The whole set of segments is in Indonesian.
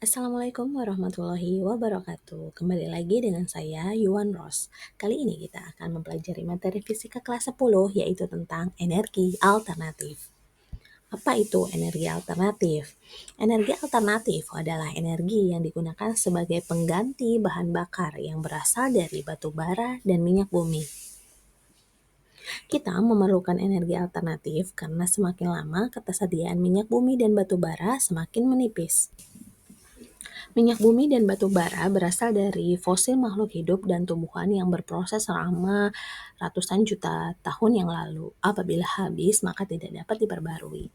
Assalamualaikum warahmatullahi wabarakatuh. Kembali lagi dengan saya Yuan Ros. Kali ini kita akan mempelajari materi fisika kelas 10 yaitu tentang energi alternatif. Apa itu energi alternatif? Energi alternatif adalah energi yang digunakan sebagai pengganti bahan bakar yang berasal dari batu bara dan minyak bumi. Kita memerlukan energi alternatif karena semakin lama ketersediaan minyak bumi dan batu bara semakin menipis. Minyak bumi dan batu bara berasal dari fosil makhluk hidup dan tumbuhan yang berproses selama ratusan juta tahun yang lalu. Apabila habis, maka tidak dapat diperbarui.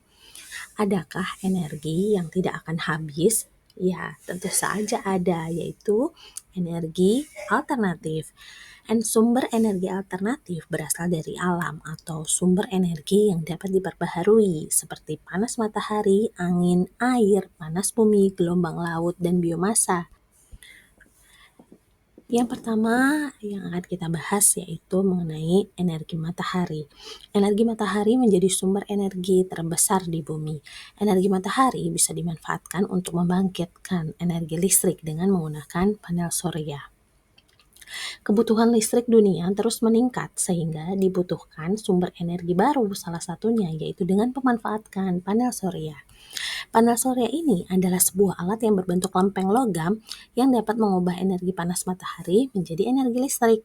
Adakah energi yang tidak akan habis? Ya, tentu saja ada, yaitu energi alternatif. Sumber energi alternatif berasal dari alam atau sumber energi yang dapat diperbaharui seperti panas matahari, angin, air, panas bumi, gelombang laut, dan biomasa. Yang pertama yang akan kita bahas yaitu mengenai energi matahari. Energi matahari menjadi sumber energi terbesar di bumi. Energi matahari bisa dimanfaatkan untuk membangkitkan energi listrik dengan menggunakan panel surya. Kebutuhan listrik dunia terus meningkat sehingga dibutuhkan sumber energi baru, salah satunya yaitu dengan pemanfaatkan panel surya. Panel surya ini adalah sebuah alat yang berbentuk lempeng logam yang dapat mengubah energi panas matahari menjadi energi listrik.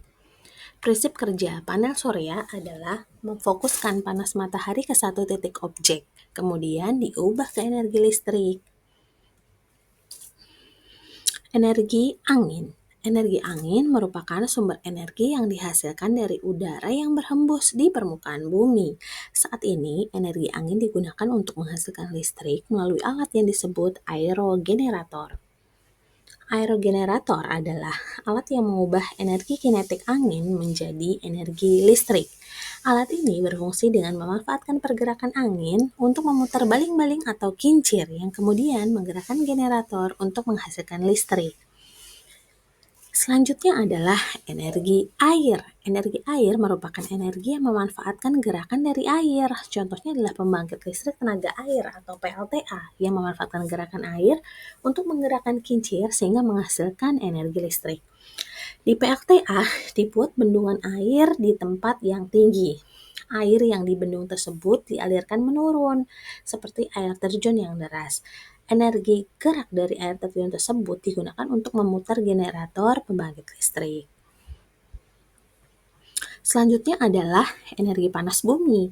Prinsip kerja panel surya adalah memfokuskan panas matahari ke satu titik objek, kemudian diubah ke energi listrik. Energi angin. Energi angin merupakan sumber energi yang dihasilkan dari udara yang berhembus di permukaan bumi. Saat ini, energi angin digunakan untuk menghasilkan listrik melalui alat yang disebut aerogenerator. Aerogenerator adalah alat yang mengubah energi kinetik angin menjadi energi listrik. Alat ini berfungsi dengan memanfaatkan pergerakan angin untuk memutar baling-baling atau kincir yang kemudian menggerakkan generator untuk menghasilkan listrik. Selanjutnya adalah energi air. Energi air merupakan energi yang memanfaatkan gerakan dari air. Contohnya adalah pembangkit listrik tenaga air atau PLTA yang memanfaatkan gerakan air untuk menggerakkan kincir sehingga menghasilkan energi listrik. Di PLTA dibuat bendungan air di tempat yang tinggi. Air yang di bendung tersebut dialirkan menurun, seperti air terjun yang deras. Energi gerak dari air terjun tersebut digunakan untuk memutar generator pembangkit listrik. Selanjutnya adalah energi panas bumi.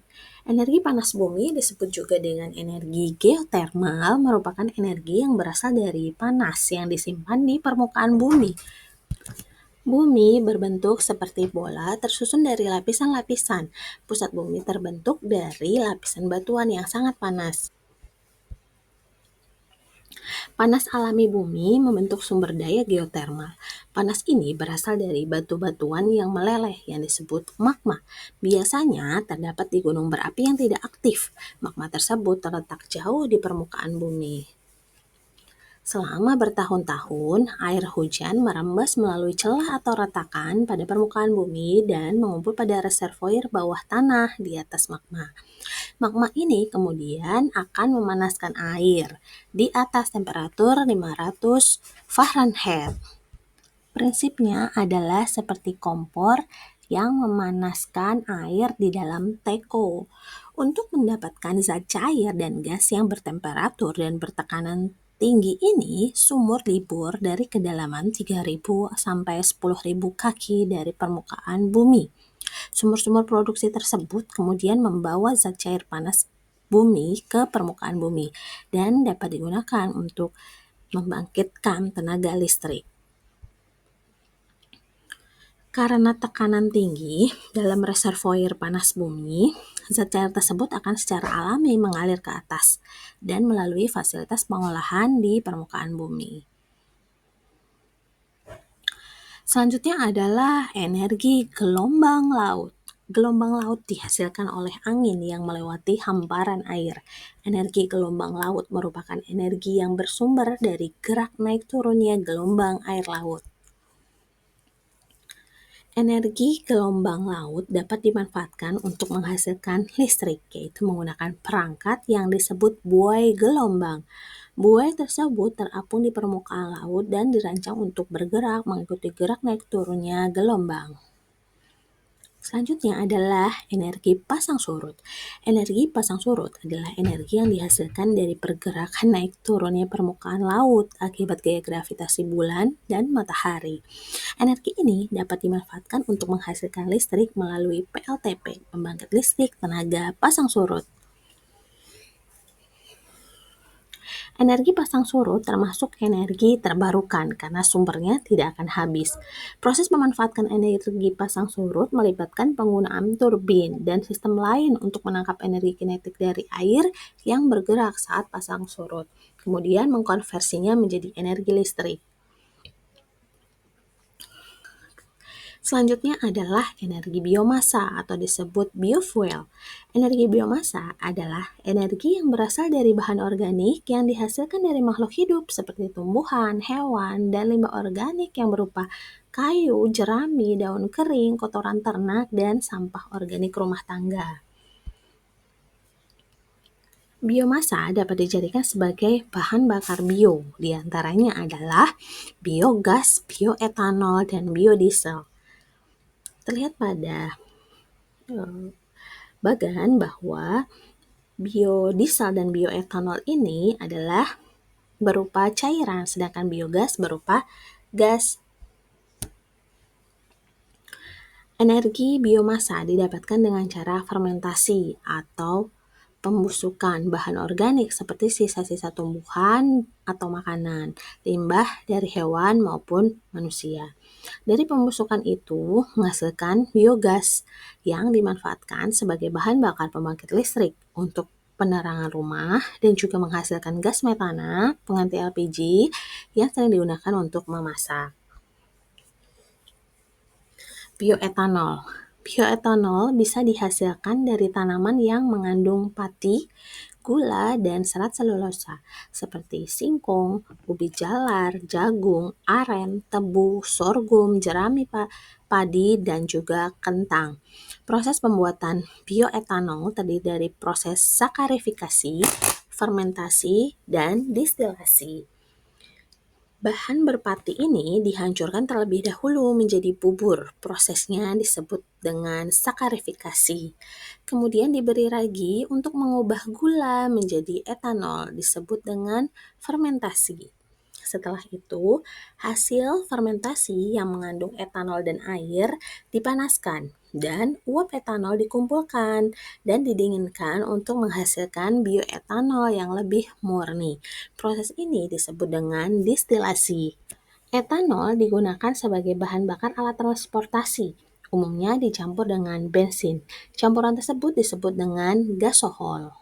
Energi panas bumi disebut juga dengan energi geotermal, merupakan energi yang berasal dari panas yang disimpan di permukaan bumi. Bumi berbentuk seperti bola tersusun dari lapisan-lapisan. Pusat bumi terbentuk dari lapisan batuan yang sangat panas. Panas alami bumi membentuk sumber daya geotermal. Panas ini berasal dari batu-batuan yang meleleh yang disebut magma. Biasanya terdapat di gunung berapi yang tidak aktif. Magma tersebut terletak jauh di permukaan bumi. Selama bertahun-tahun, air hujan merembes melalui celah atau retakan pada permukaan bumi dan mengumpul pada reservoir bawah tanah di atas magma. Magma ini kemudian akan memanaskan air di atas temperatur 500 Fahrenheit. Prinsipnya adalah seperti kompor yang memanaskan air di dalam teko. Untuk mendapatkan zat cair dan gas yang bertemperatur dan bertekanan tinggi ini, sumur libur dari kedalaman 3.000 sampai 10.000 kaki dari permukaan bumi. Sumur-sumur produksi tersebut kemudian membawa zat cair panas bumi ke permukaan bumi dan dapat digunakan untuk membangkitkan tenaga listrik. Karena tekanan tinggi dalam reservoir panas bumi, zat cair tersebut akan secara alami mengalir ke atas dan melalui fasilitas pengolahan di permukaan bumi. Selanjutnya adalah energi gelombang laut. Gelombang laut dihasilkan oleh angin yang melewati hamparan air. Energi gelombang laut merupakan energi yang bersumber dari gerak naik turunnya gelombang air laut. Energi gelombang laut dapat dimanfaatkan untuk menghasilkan listrik, yaitu menggunakan perangkat yang disebut buai gelombang. Buaya tersebut terapung di permukaan laut dan dirancang untuk bergerak mengikuti gerak naik turunnya gelombang. Selanjutnya adalah energi pasang surut. Energi pasang surut adalah energi yang dihasilkan dari pergerakan naik turunnya permukaan laut akibat gaya gravitasi bulan dan matahari. Energi ini dapat dimanfaatkan untuk menghasilkan listrik melalui PLTP, pembangkit listrik tenaga pasang surut. Energi pasang surut termasuk energi terbarukan karena sumbernya tidak akan habis. Proses memanfaatkan energi pasang surut melibatkan penggunaan turbin dan sistem lain untuk menangkap energi kinetik dari air yang bergerak saat pasang surut, kemudian mengkonversinya menjadi energi listrik. Selanjutnya adalah energi biomasa atau disebut biofuel. Energi biomasa adalah energi yang berasal dari bahan organik yang dihasilkan dari makhluk hidup seperti tumbuhan, hewan, dan limbah organik yang berupa kayu, jerami, daun kering, kotoran ternak, dan sampah organik rumah tangga. Biomasa dapat dijadikan sebagai bahan bakar bio, diantaranya adalah biogas, bioetanol, dan biodiesel. Terlihat pada bagan bahwa biodiesel dan bioetanol ini adalah berupa cairan, sedangkan biogas berupa gas. Energi biomasa didapatkan dengan cara fermentasi atau pembusukan bahan organik seperti sisa-sisa tumbuhan atau makanan, limbah dari hewan maupun manusia. Dari pembusukan itu menghasilkan biogas yang dimanfaatkan sebagai bahan bakar pembangkit listrik untuk penerangan rumah dan juga menghasilkan gas metana, pengganti LPG yang sering digunakan untuk memasak. Bioetanol. Bioetanol bisa dihasilkan dari tanaman yang mengandung pati, gula, dan serat selulosa seperti singkong, ubi jalar, jagung, aren, tebu, sorghum, jerami padi, dan juga kentang. Proses pembuatan bioetanol terdiri dari proses sakarifikasi, fermentasi, dan distilasi. Bahan berpati ini dihancurkan terlebih dahulu menjadi bubur. Prosesnya disebut dengan sakarifikasi. Kemudian diberi ragi untuk mengubah gula menjadi etanol, disebut dengan fermentasi. Setelah itu, hasil fermentasi yang mengandung etanol dan air dipanaskan dan uap etanol dikumpulkan dan didinginkan untuk menghasilkan bioetanol yang lebih murni. Proses ini disebut dengan distilasi. Etanol digunakan sebagai bahan bakar alat transportasi, umumnya dicampur dengan bensin. Campuran tersebut disebut dengan gasohol.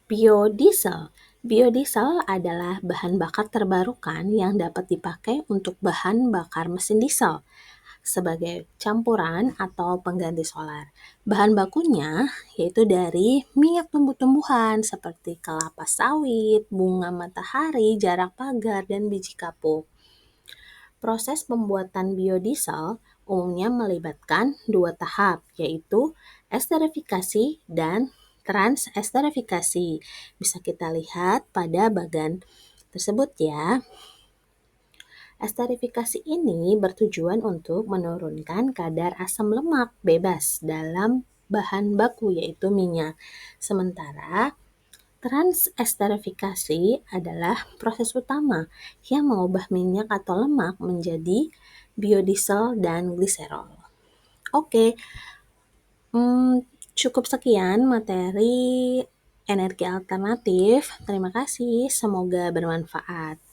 Biodiesel. Biodiesel adalah bahan bakar terbarukan yang dapat dipakai untuk bahan bakar mesin diesel sebagai campuran atau pengganti solar. Bahan bakunya yaitu dari minyak tumbuh-tumbuhan seperti kelapa sawit, bunga matahari, jarak pagar, dan biji kapuk. Proses pembuatan biodiesel umumnya melibatkan dua tahap, yaitu esterifikasi dan transesterifikasi. Bisa kita lihat pada bagan tersebut ya. Esterifikasi ini bertujuan untuk menurunkan kadar asam lemak bebas dalam bahan baku yaitu minyak. Sementara transesterifikasi adalah proses utama yang mengubah minyak atau lemak menjadi biodiesel dan gliserol. Oke, cukup sekian materi energi alternatif. Terima kasih, semoga bermanfaat.